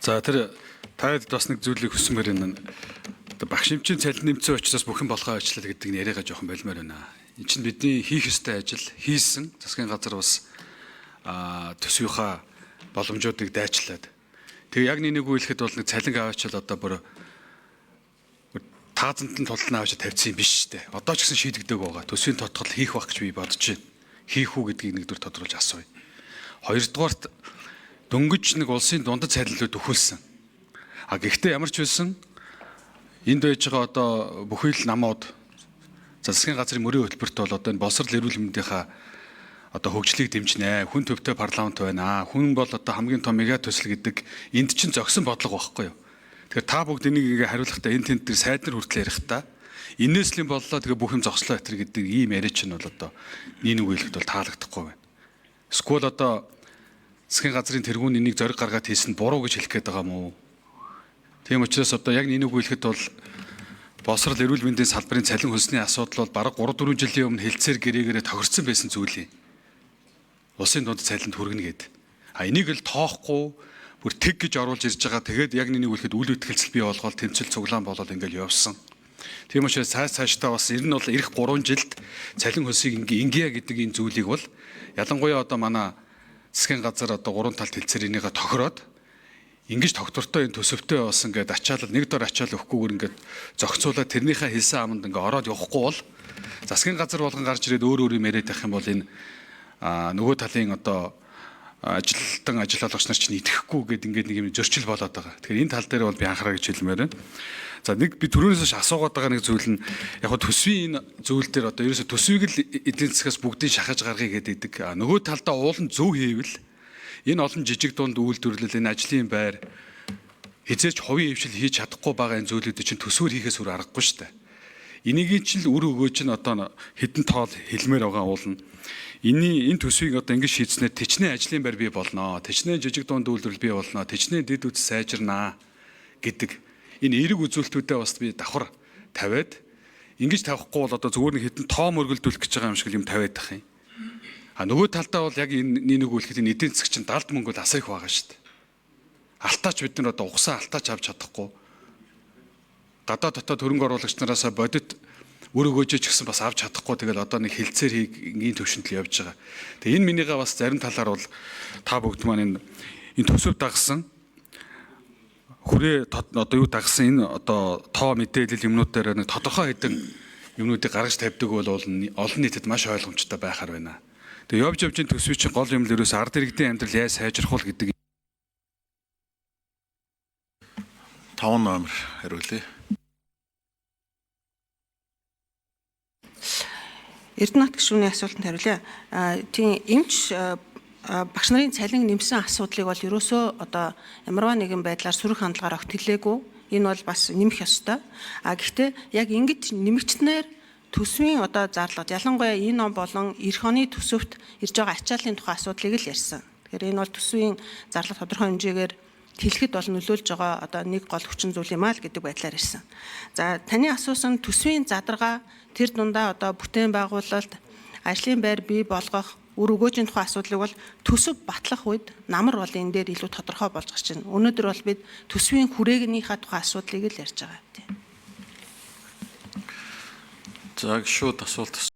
За тэр таад бас нэг зүйлийг хүсмээр байна. Багш эмчийн цалин нэмсэн учраас бүхэн болгоо ажиллаа гэдэг нь яриагаа жоохон болмоор байна. Энд чинь бидний хийх ёстой ажил хийсэн. Засгийн газар бас төсвийнхаа боломжуудыг дайчлаад. Тэгээ яг нэг үйлэхэд бол нэг цалин аваачвал одоо бүр таазанд нь тултан аваач тавьсан юм биш үү? Одоо ч гэсэн шийдэгдэг байгаа. Төсвийн тодтол хийх байх гэж би бодож байна. Хийх үү гэдгийг нэгдүгээр тодруулж асууя. Хоёрдугаарт дөнгөж нэг улсын дундад цалинлууд өхүүлсэн. Гэхдээ ямар ч байсан энд байж байгаа одоо бүхий л намууд засгийн газрын мөрийн хөтөлбөрт бол одоо энэ боловсрол эрүүл мэндийнхаа одоо хөгжлийг дэмжинэ. Хүн төвтэй парламент байна. Хүн бол одоо хамгийн том мега төсөл гэдэг энд чинь зөксөн бодлого байхгүй юу? Тэгэхээр та бүгд энийг ингээ хариулахдаа энэ тент дээр сайд нар хүртэл ярихдаа инээслийн боллоо тэгээ бүх юм зогслоо гэтэр гэдэг ийм яриа чинь бол одоо нэг үйлхэд бол таалагдахгүй байна. Эсвэл одоо засгийн газрын тэргүүн энийг зориг гаргаад хийсэн буруу гэж хэлэх гээд байгаа юм уу? Тийм учраас одоо яг нэг үйлхэд бол боловсрол эрүүл мэндийн салбарын цалин хөлсний асуудал бол бараг 3-4 жилийн өмнө хэлцээр гэрээгээр тохирцсон байсан зүйл юм. Улсын дунд цалинд хүргэнэ гээд. Энийг л тоохгүй бүр тэг гэж оруулж ирж байгаа. Тэгээд яг нэг үйлхэд үйл итгэлцэл бий болгоод тэмцэл цуглаан болоод ингээл явсан. Тийм учраас цаашдаа бас ер нь бол эх 3 жилд цалин хөлсийг ингэя гэдэг энэ зүйлийг бол ялангуяа одоо манай засгийн газар одоо 3 талт хэлцээр энийгээ тохироод ингэж тогтвортой энэ төсөвтэй бас ингээд ачаалал нэг дор ачаал өгөхгүйгээр ингээд зохицуулаад тэрнийхээ хэлсэн аманд ингээд ороод явахгүй бол засгийн газар болгон гарч ирээд өөр юм яриад байх юм бол энэ нөгөө талын одоо ажилтан ажил олгогч нар чинь итгэхгүй гэдэг ингээд нэг юм зөрчил болоод байгаа. Тэгэхээр энэ тал дээр бол би анхаараа гэж хэлмээр байна. За нэг би түрүүнээс асуугаад байгаа нэг зүйл нь яг хөө төсвийн энэ зүйл дээр одоо ерөөсө төсвийг л эдийн засгаас бүгдийг шахаж гаргая гэдэг. Нөгөө талдаа уулын зөв хийвэл энэ олон жижиг дунд үйлдвэрлэл энэ ажлын байр хизээч хувийн хвшил хийж чадахгүй байгаа энэ зүйлүүд чинь төсвөр хийхээс өөр аргагүй шүү дээ. Энийг чинь л үр өгөөж нь одоо хэдэн тоол хэлмээр байгаа уулна. Энэ төсвийг одоо ингэж шийдснээр тэчнээ ажлын байр бий болно. Тэчнээ жижиг дунд үйлдвэрлэл бий болно. Тэчнээ дэд үс сайжирнаа гэдэг энэ эерэг үзүүлэлтүүдэд бас би давхар тавиад ингэж тавихгүй бол одоо зүгээр нэг хэдэн тоо мөргөлдүүлэх гэж байгаа юм шиг юм тавиад тах юм. Нөгөө талдаа бол яг энэ нэг үйлхэд энэ эдийн засаг чинь далд мөнгөд асар их байгаа шүү дээ. Алтаач бид нар одоо угсаа алтаач авч чадахгүй. Гадаа дотоод хөрөнгө оруулагч нараасаа бодит үр өгөөж ч гэсэн бас авч чадахгүй. Тэгэл одоо нэг хилцээр хийгийн төвшөнд л явж байгаа. Тэгээ энэ минийгаа бас зарим талаар бол та бүгд маань энэ төсөв дагсан хүрээ одоо юу дагсан энэ одоо тоо мэдээлэл юмнууд дээр нэг тодорхой хэдэн юмнуудыг гаргаж тавьдаг бол олон нийтэд маш ойлгомжтой байхаар байна. Тэгээ явж энэ төсвийн чинь гол юм л ерөөс ард иргэдийн амьдрал яаж сайжрах вэ гэдэг 5 номер хариулъя. Эрдэнэт гишүүний асуултанд хариулъя. Тийм эмч багш нарын цалин нэмсэн асуудлыг бол ерөөсөө одоо ямарваа нэгэн байдлаар сөрөг хандлагаар огт хэлээгүй. Энэ бол бас нэмэх ёстой. Гэхдээ яг ингэж нэмэгчнээр төсвийн одоо зарлага ялангуяа энэ он болон эх оны төсөвт ирж байгаа ачааллын тухай асуудлыг л ярьсан. Тэгэхээр энэ бол төсвийн зарлага тодорхой хэмжээгээр хэлэхэд бол нөлөөлж байгаа одоо нэг гол хүчин зүйл юм аа л гэдэг байдлаар ирсэн. За таны асуусан төсвийн задаргаа тэр дундаа одоо бүтээн байгуулалт ажлын байр бий болгох үр өгөөжийн тухай асуудлыг бол төсөв батлах үед намар бол энэ дээр илүү тодорхой болж гарч байна. Өнөөдөр бол бид төсвийн хүрээгнийхээ тухай асуудлыг л ярьж байгаа тийм. За шууд асуулт